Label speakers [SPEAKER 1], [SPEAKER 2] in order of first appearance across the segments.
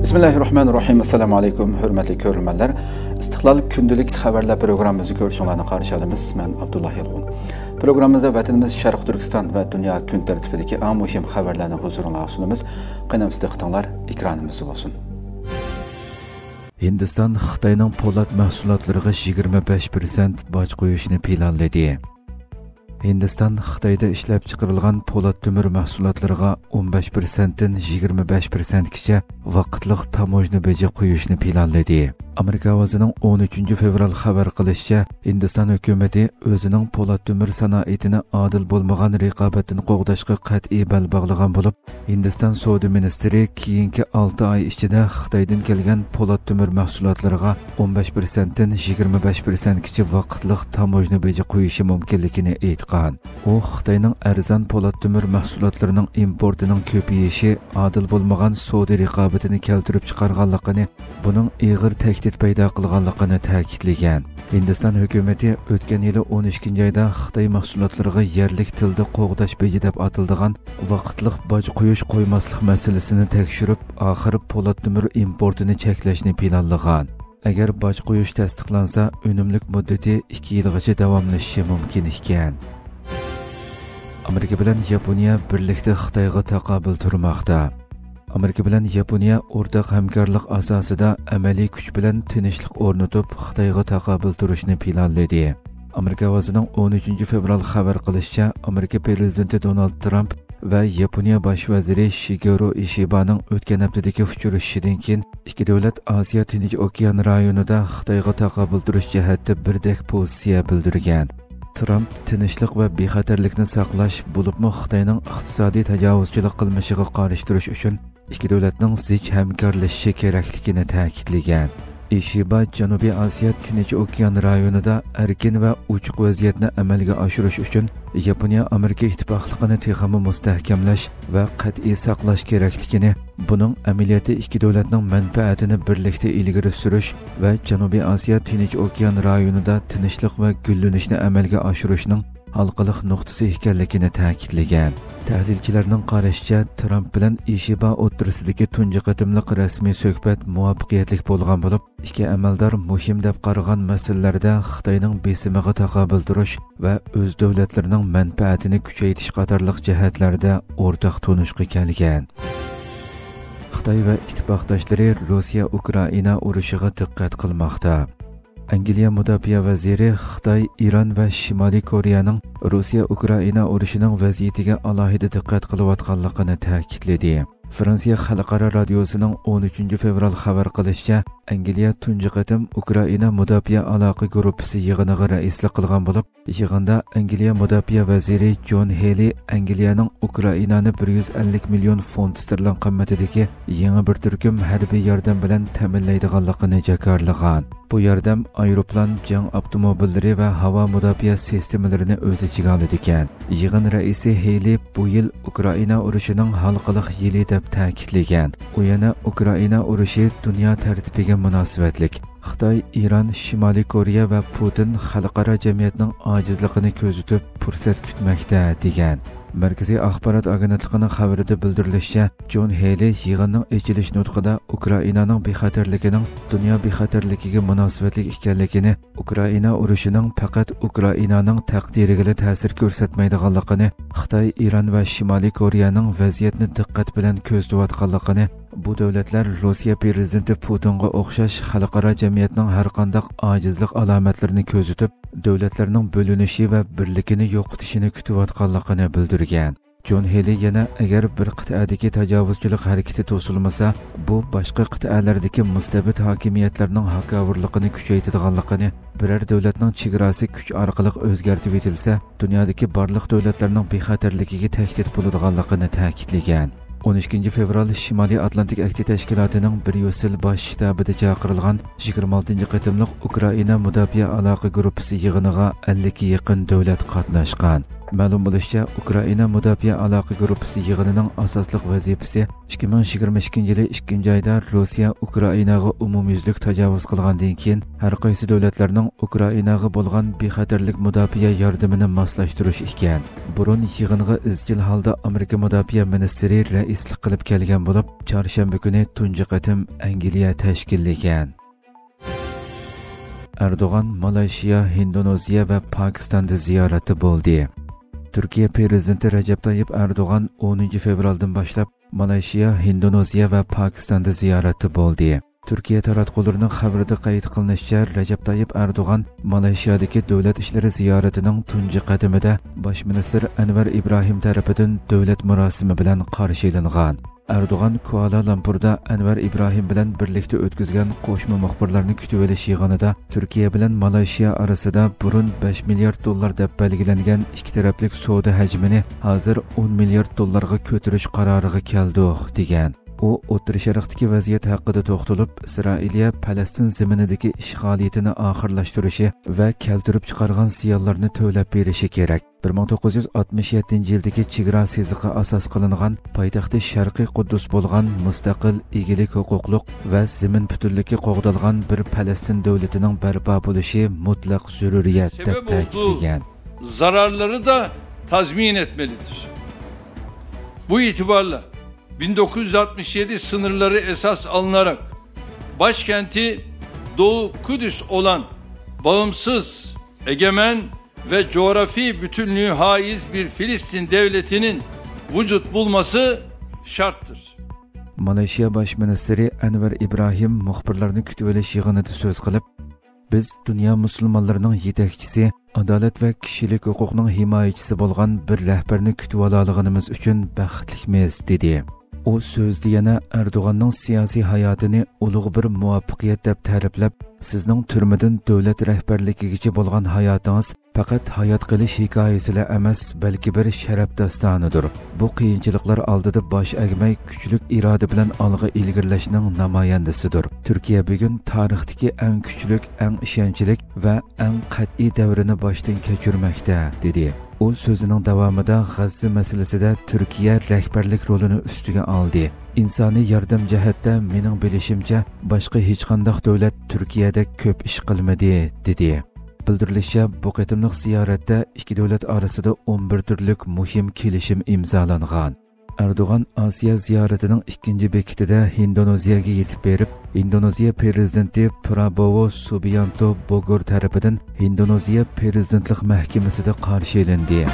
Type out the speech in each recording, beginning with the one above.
[SPEAKER 1] Bismillahirrahmanirrahim. Assalamu alaykum, hurmatli ko'ruvchilar. Istiqlol kundalik xabarlar programmamizni ko'rishinglarni qarshi olamiz. Men Abdullah Yalg'un. Programmamizda vatanimiz Sharq Turkiston va dunyo kun tartibidagi eng muhim xabarlarni huzuringizga sunamiz. Qanamsiz diqqatinglar ekranimizda bo'lsin. Hindiston Xitoyning po'lat mahsulotlariga 25% boj qo'yishni planladi. Hindiston Xitoyda ishlab chiqarilgan po'lat temir mahsulotlariga 15% dan 25% gacha vaqtliq tamojna beji qo'yishni planladi. Amerika ovozining 13 fevral xabar qilishicha, Hindiston hukumatı o'zining po'lat temir sanoatini adil bo'lmagan raqobatni qo'g'dashga qat'iy bel bog'lagan bo'lib, Hindiston savdo ministri keyingi 6 oy ichida Xitoydan kelgan po'lat temir mahsulotlariga 15% dan 25% gacha vaqtliq tamojna beji qo'yishi mumkinligini aytgan. U Xitoyning arzon po'lat temir mahsulotlarining importining ko'payishi adil bo'lmagan savdo raqobatini keltirib chiqarganligini, buning ig'ir tahdid paydo qilganligini ta'kidlagan. Hindiston hukumatı o'tgan yili 12-oyda Xitoy mahsulotlariga yerlik tilda qo'g'dash beji deb atiladigan vaqtliq boj qo'yish qo'ymaslik masalasini tekshirib, oxiri po'lat temir importini cheklashni planlagan. Agar boj qo'yish tasdiqlansa, unumlik muddati 2 yilgacha davomlashishi mumkin ekan. Amerika bilan Yaponiya birlikda Xitoyga taqobil turmoqda. Amerika bilan Yaponiya o'rtaq hamkorlik asosida amaliy kuch bilan tinchlik o'rnatib Xitoyga taqobil turishni planladi. Amerika ovozining 13 fevral xabar qilishicha, Amerika prezidenti Donald Trump va Yaponiya bosh vaziri Shigeru Ishibaning o'tgan haftadagi uchrashuvidan keyin ikki davlat Osiyo Tinch okean rayonida Xitoyga taqobil turish jihatida birdek pozitsiya bildirgan. Trump tinchlik va bexatarlikni saqlash bo'libmi Xitoyning iqtisodiy tajovuzchilik qilmishiga qarshi turish uchun ikki davlatning zich hamkorlashishi kerakligini ta'kidlagan. Ishiba Janubiy Osiyo Tinch okean rayonida erkin va ochiq vaziyatni amalga oshirish uchun Yaponiya Amerika ittifoqligini texmi mustahkamlash va qat'iy saqlash kerakligini, buning amaliyoti ikki davlatning manfaatini birlikda ilgari surish va Janubiy Osiyo Tinch okean rayonida tinchlik va gullanishni amalga oshirishning halqaliq nuqtasi ekanligini ta'kidlagan. Tahlilchilarning qarashicha, Trump bilan Ishiba o'rtasidagi tunji qatimliq rasmiy suhbat muvaffaqiyatli bo'lgan bo'lib, ikki amaldor muhim deb qaragan masalalarda Xitoyning besimiga taqobil turish va o'z davlatlarining manfaatini kuchaytirish qatorliq jihatlarda o'rtaq tunishga kelgan. Xitoy va ittifoqdoshlari Rossiya-Ukraina urushiga diqqat qilmoqda. Angliya mudofaa vaziri Xitoy, Iran va Shimoliy Koreyaning Rossiya-Ukraina urushining vaziyatiga alohida diqqat qilayotganligini ta'kidladi. Fransiya xalqaro radiosining 13 fevral xabar qilishicha, Angliya tunji qatim Ukraina mudofaa aloqa guruhi yig'iniga raislik qilgan bo'lib, yig'inda Angliya mudofaa vaziri John Haley Angliyaning Ukrainani 150 million funt sterling qimmatidagi yangi bir turkum harbiy yordam bilan ta'minlaydiganligini jakarlagan. Bu yordam aeroplan, jang avtomobillari va havo mudofaa sistemalarini o'z ichiga oladi ekan. Yig'in raisi Haley bu yil Ukraina urushining halqaliq yili deb ta'kidlagan. U yana Ukraina urushi dunyo tartibiga munosabatlik. Xitoy, Iran, Shimoliy Koreya va Putin xalqaro jamiyatning ojizligini ko'zitib fursat kutmoqda degan. Markaziy axborot agentligining xabarida bildirilishicha, John Haley yig'inning ochilish nutqida Ukrainaning bexatarligining dunyo bexatarligiga munosabatli ekanligini, Ukraina urushining faqat Ukrainaning taqdiriga ta'sir ko'rsatmaydiganligini, Xitoy, Iran va Shimoliy Koreyaning vaziyatni diqqat bilan ko'zlayotganligini, bu davlatlar Rossiya prezidenti Putinga o'xshash xalqaro jamiyatning har qanday ojizlik alomatlarini ko'zitib, davlatlarning bo'linishi va birligini yo'qotishini kutayotganligini bildirgan. John Haley yana agar bir qit'adagi tajovuzchilik harakati to'silmasa, bu boshqa qit'alardagi mustabid hokimiyatlarning haqqavurligini kuchaytirganligini, biror davlatning chegarasi kuch orqali o'zgartib etilsa, dunyodagi barliq davlatlarning bexatarligiga tahdid bo'ladiganligini ta'kidlagan. 12 fevral Shimoliy Atlantik Akti tashkilotining Bryussel bosh shtabida chaqirilgan 26 qatimliq Ukraina mudofaa aloqa guruhi yig'iniga 50 ga yaqin davlat qatnashgan. Ma'lum bo'lishicha, Ukraina Mudofaa aloqa guruhi yig'inining asosliq vazifasi 2022 yili 2-oyda Rossiya Ukrainaga umumyuzlik tajovuz qilgandan keyin har qaysi davlatlarning Ukrainaga bo'lgan bexatarlik mudofaa yordamini moslashtirish ekan. Burun yig'inga izchil holda Amerika mudofaa ministri raislik qilib kelgan bo'lib, chorshanba kuni tunji qatim Angliya tashkillagan. Erdo'g'an Malayziya, Indoneziya va Pokistonda ziyorati bo'ldi. Turkiya prezidenti Recep Tayyip Erdo'g'an 10 fevraldan boshlab Malayziya, Indoneziya va Pokistonda ziyorati bo'ldi. Turkiya taratqullarining xabarida qayd qilinishicha, Recep Tayyip Erdo'g'an Malayziyadagi davlat ishlari ziyoratining tunji qadamida bosh ministr Anvar Ibrahim tarafidan davlat murosimi bilan qarshi olingan. Erdo'g'an Kuala Lumpurda Anvar Ibrahim bilan birlikda o'tkazgan qo'shma muxbirlarni kutib olish yig'inida Turkiya bilan Malayziya orasida burun 5 milliard dollar deb belgilangan ikki taraflik savdo hajmini hozir 10 milliard dollarga ko'tarish qaroriga keldik degan. U O'rta Sharqdagi vaziyat haqida to'xtalib, Isroiliya Falastin zaminidagi ishg'oliyatini oxirlashtirishi va keltirib chiqargan ziyonlarni to'lab berishi kerak. 1967-yildagi chegara siziqqa asos qilingan poytaxti Sharqiy Quddus bo'lgan mustaqil, egilik huquqliq va zamin butunligi qo'g'dalgan bir Falastin davlatining barpo bo'lishi mutlaq zaruriyat deb ta'kidlagan.
[SPEAKER 2] Zararları da tazmin etmelidir. Bu itibarla 1967 sınırları esas alınarak başkenti Doğu Kudüs olan bağımsız, egemen ve coğrafi bütünlüğü haiz bir Filistin devletinin vücut bulması şarttır.
[SPEAKER 1] Malayziya bosh ministri Anvar Ibrahim muxbirlarni kutib olish yig'inida so'z qilib, biz dunyo musulmonlarining yetakchisi, adolat va kishilik huquqning himoyachisi bo'lgan bir rahbarni kutib olganimiz uchun baxtlikmiz dedi. O so'zda yana Erdo'g'anning siyosiy hayotini ulug' bir muvaffaqiyat deb ta'riflab, sizning turmadan davlat rahbarligigacha bo'lgan hayotingiz faqat hayot qilish hikoyasilar emas, balki bir sharaf dastonidir. Bu qiyinchiliklar oldida bosh egmay, kuchli iroda bilan olg'a ilgirlashning namoyandasidir. Turkiya bugun tarixdagi eng kuchli, eng ishonchli va eng qat'iy davrini boshdan kechirmoqda, dedi. O so'zining davomida G'azza masalasida Turkiya rahbarlik rolini ustiga oldi. İnsoniy yordam jihatda mening bilishimcha boshqa hech qanday davlat Turkiyada ko'p ish qilmadi, dedi. Bildirilishicha, bu qatimliq ziyoratda ikki davlat orasida 11 turlik muhim kelishim imzolangan. Erdo'g'an Osiyo ziyoratining ikkinchi bekitida Indoneziyaga yetib berib, Indoneziya prezidenti Prabowo Subianto Bogor tarafidan Indoneziya prezidentlik mahkamasida qarshi olindi.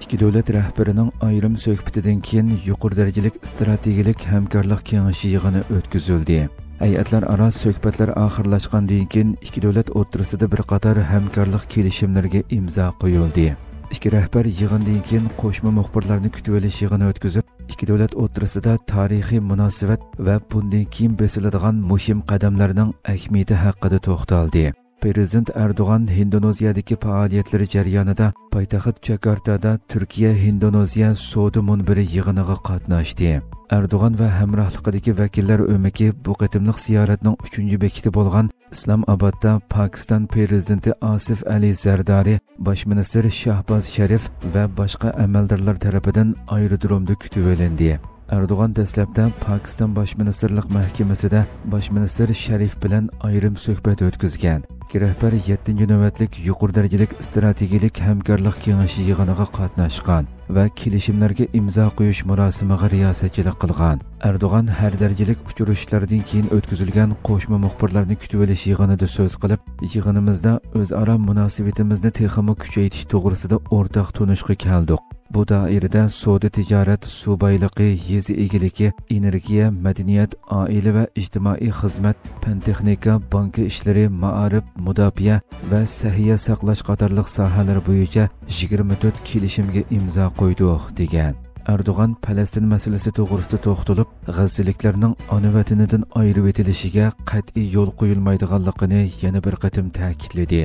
[SPEAKER 1] Ikki davlat rahbarining ayrim suhbatidan keyin yuqori darajalik strategik hamkorlik kengashi yig'ini o'tkazildi. Hay'atlar aro suhbatlar oxirlashgandan keyin ikki davlat o'rtasida bir qator hamkorlik kelishimlariga imzo qo'yildi. Ikki rahbar yig'indan keyin qo'shma muxbirlarni kutib olish yig'ini o'tkazib, ikki davlat o'rtasida tarixiy munosabat va bundan keyin besiladigan muhim qadamlarning ahamiyati haqida to'xtaldi. Prezident Erdo'g'an Indoneziyadagi faoliyatlari jarayonida poytaxt Jakartada Turkiya-Indoneziya savdo munbiri yig'iniga qatnashdi. Erdo'g'an va hamrohligidagi vakillar o'maki bu qatimliq ziyoratning 3-bekiti bo'lgan Islomobodda Pokiston prezidenti Asif Ali Zardari, bosh ministr Shahboz Sharif va boshqa amaldorlar tomonidan aerodromda kutib olindi. Erdo'g'an dastlabda Pokiston bosh ministerlik mahkamasida bosh ministr Sharif bilan ayrim suhbat o'tkazgan. Rahbar 7-navbatlik yuqori darajalik strategik hamkorlik kengashi yig'iniga qatnashgan va kelishimlarga imzo qo'yish murosimiga riyosatchilik qilgan. Erdo'g'an har darajalik uchrashuvlardan keyin o'tkazilgan qo'shma muxbirlarni kutib olish yig'inida so'z qilib, yig'inimizda o'zaro munosabatimizni texmo kuchaytirish to'g'risida o'rtaq tunishga keldik. Bu doirada savdo tijorat, suv boyligi, yezi egiligi, energiya, madaniyat, oila va ijtimoiy xizmat, fan texnika, banka ishlari, ma'arif, mudofaa va sahiya saqlash qatorliq sohalar bo'yicha 24 kelishimga imzo qo'ydik, degan. Erdo'g'an Falastin masalasi to'g'risida to'xtalib, g'azzaliklarning ona vatanidan ayirib etilishiga qat'iy yo'l qo'yilmaydiganligini yana bir qatim ta'kidladi.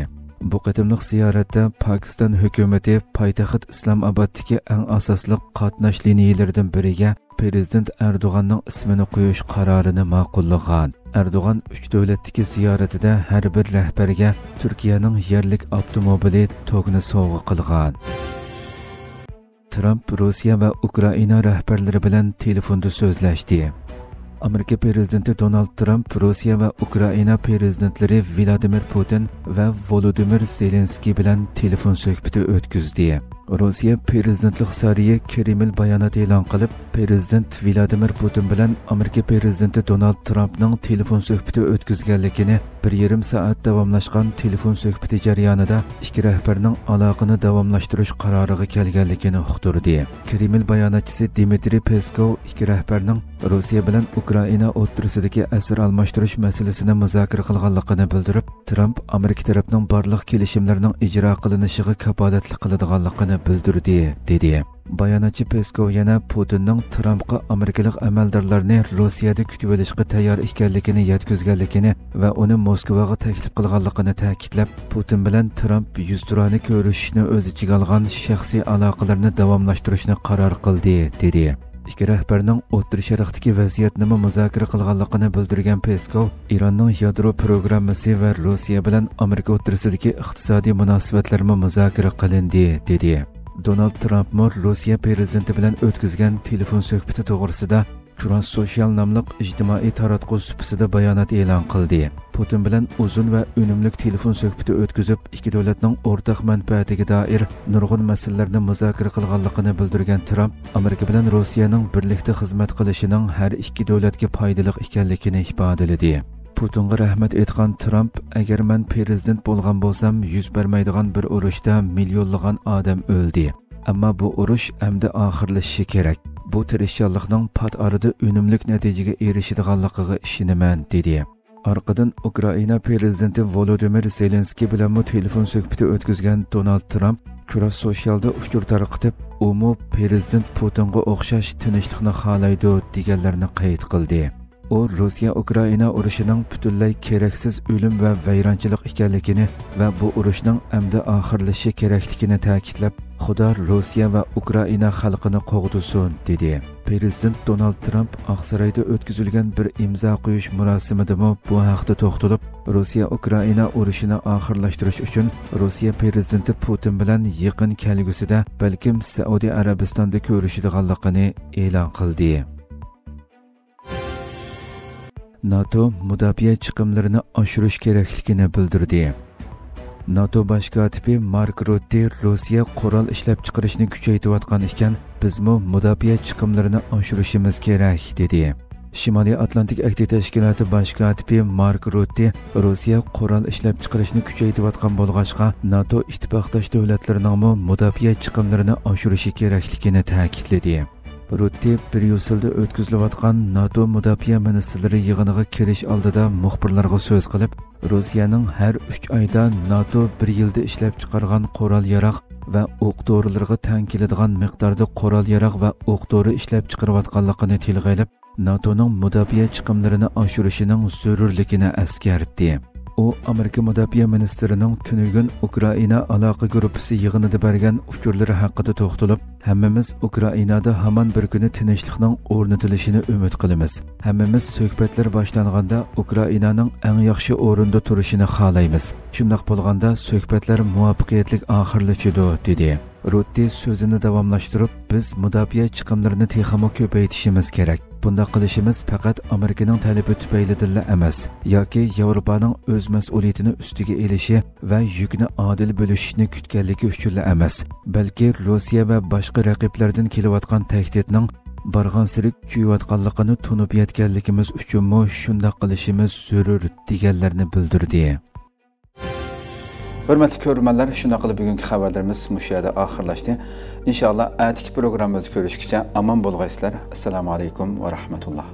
[SPEAKER 1] Bu qatimliq ziyoratda Pokiston hukumati poytaxt Islomoboddagi eng asosli qatnash liniyalaridan biriga prezident Erdo'g'anning ismini qo'yish qarorini ma'qullagan. Erdoğan 3 davlatdagi ziyoratida har bir rahbarga Turkiyaning yerlik avtomobili tog'ini sovg'a qilgan. Trump Rossiya va Ukraina rahbarlari bilan telefonda so'zlashdi. Amerika prezidenti Donald Trump Rossiya va Ukraina prezidentlari Vladimir Putin va Volodymyr Zelenskiy bilan telefon suhbati o'tkazdi. Rossiya prezidentlik sariyi Kreml bayonot e'lon qilib, prezident Vladimir Putin bilan Amerika prezidenti Donald Trumpning telefon suhbati o'tkazganligini 1,5 soat davomlashgan telefon suhbati jarayonida ikki rahbarning aloqani davomlashtirish qaroriga kelganligini uqtirdi. Kreml bayonotchisi Dmitry Peskov ikki rahbarning Rossiya bilan Ukraina o'rtasidagi asir almashtirish masalasini muzokara qilganligini bildirib, Trump Amerika tarafining barliq kelishimlarining ijro qilinishiga kafolatlik qiladiganligini bildirdi, dedi. Bayonotchi Peskov yana Putinning Trumpga amerikalik amaldorlarni Rossiyada kutib olishga tayyor ekanligini yetkazganligini va uni Moskvaga taklif qilganligini ta'kidlab, Putin bilan Trump yuzturani ko'rishishni o'z ichiga olgan shaxsiy aloqalarni davomlashtirishni qaror qildi, dedi. İki rahbarning O'rta Sharqdagi vaziyatni muzokara qilganligini bildirgan Peskov, Iranning yadro programmasi va Rossiya bilan Amerika o'rtasidagi iqtisodiy munosabatlarni muzokara qilindi, dedi. Donald Trump Rossiya prezidenti bilan o'tkazgan telefon suhbati to'g'risida Cross Social nomli ijtimoiy taratquv suhbatida bayonot e'lon qildi. Putin bilan uzun va unumli telefon suhbati o'tkazib, ikki davlatning o'rtaq manfaatiga doir nurg'un masalalarni muzokara qilganligini bildirgan Trump, Amerika bilan Rossiyaning birlikda xizmat qilishining har ikki davlatga foydali ekanligini ifodaladi. Putinga rahmat aytgan Trump, agar men prezident bo'lgan bo'lsam, yuz bermaydigan bir urushda millionlagan odam o'ldi. Ammo bu urush endi oxirlashishi kerak. Bu tirishchanlikning pat orada unumli natijaga erishadiganligiga ishonaman, dedi. Arqadan Ukraina prezidenti Volodymyr Zelenskiy bilan telefon suhbati o'tkazgan Donald Trump Cross Socialda uchur tarqatib, u prezident Putinga o'xshash tinchlikni xohlaydi deganlarni qayd qildi. U Rossiya Ukraina urushining butunlay keraksiz o'lim va vayronchilik ekanligini va bu urushning endi oxirlashishi kerakligini ta'kidlab, Xudo Rossiya va Ukraina xalqini qo'g'dusin, dedi. Prezident Donald Trump Oqsaroyda o'tkazilgan bir imzo qo'yish marosimida bu haqda to'xtalib, Rossiya Ukraina urushini oxirlashtirish uchun Rossiya prezidenti Putin bilan yaqin kelgusida balkim Saudiya Arabistonda ko'rishadiganligini e'lon qildi. NATO mudofaa chiqimlarini oshirish kerakligini bildirdi. NATO bosh kotibi Mark Rutte Rossiya qurol ishlab chiqarishni kuchaytirayotgan ekan, bizmi mudofaa chiqimlarini oshirishimiz kerak, dedi. Shimoliy Atlantik Aktiv tashkiloti bosh kotibi Mark Rutte Rossiya qurol ishlab chiqarishni kuchaytirayotgan bo'lg'achqa, NATO ittifoqdosh davlatlarining mudofaa chiqimlarini oshirishi kerakligini ta'kidladi. Rutte Bryusselda o'tkazilayotgan NATO mudofaa ministrlari yig'iniga kirish oldida muxbirlarga so'z qilib, Rossiyaning har 3 oyda NATO 1 yilda ishlab chiqargan qurol-yarog' va o'q-dorilarga teng keladigan miqdorda qurol-yarog' va o'q-dori ishlab chiqarayotganligini tilga olib, NATOning mudofaa chiqimlarini oshirishining zarurligini eskartdi. U Amerika mudofaa ministrining tunugun Ukraina aloqa guruhi yig'inida bergan fikrlari haqida to'xtalib, hammamiz Ukrainada hamon bir kuni tinchlikning o'rnatilishini umid qilamiz. Hammamiz suhbatlar boshlanganda Ukrainaning eng yaxshi o'rinda turishini xohlaymiz. Shunday bo'lganda suhbatlar muvaffaqiyatli oxirlashadi, dedi. Rutte so'zini davomlashtirib, biz mudofaa chiqimlarini texmo ko'paytirishimiz kerak. Bunda qilishimiz faqat Amerikaning talabi tufaylidir emas, yoki Yevropaning o'z mas'uliyatini ustiga elishi va yukni adil bo'lishini kutganligi uchun emas, balki Rossiya va boshqa raqiblardan kelayotgan tahdidning barg'ansiri kuchayotganligini tunib yetganligimiz uchunmi shunday qilishimiz zarur, deganlarni bildirdi.
[SPEAKER 3] Hurmatli ko'ruvchilar, shunday qilib bugungi xabarlarimiz mush yerda oxirlashdi. Inshaalloh atigi programmamizda ko'rishguncha omon bo'lg'aysizlar. Assalomu alaykum va rahmatulloh.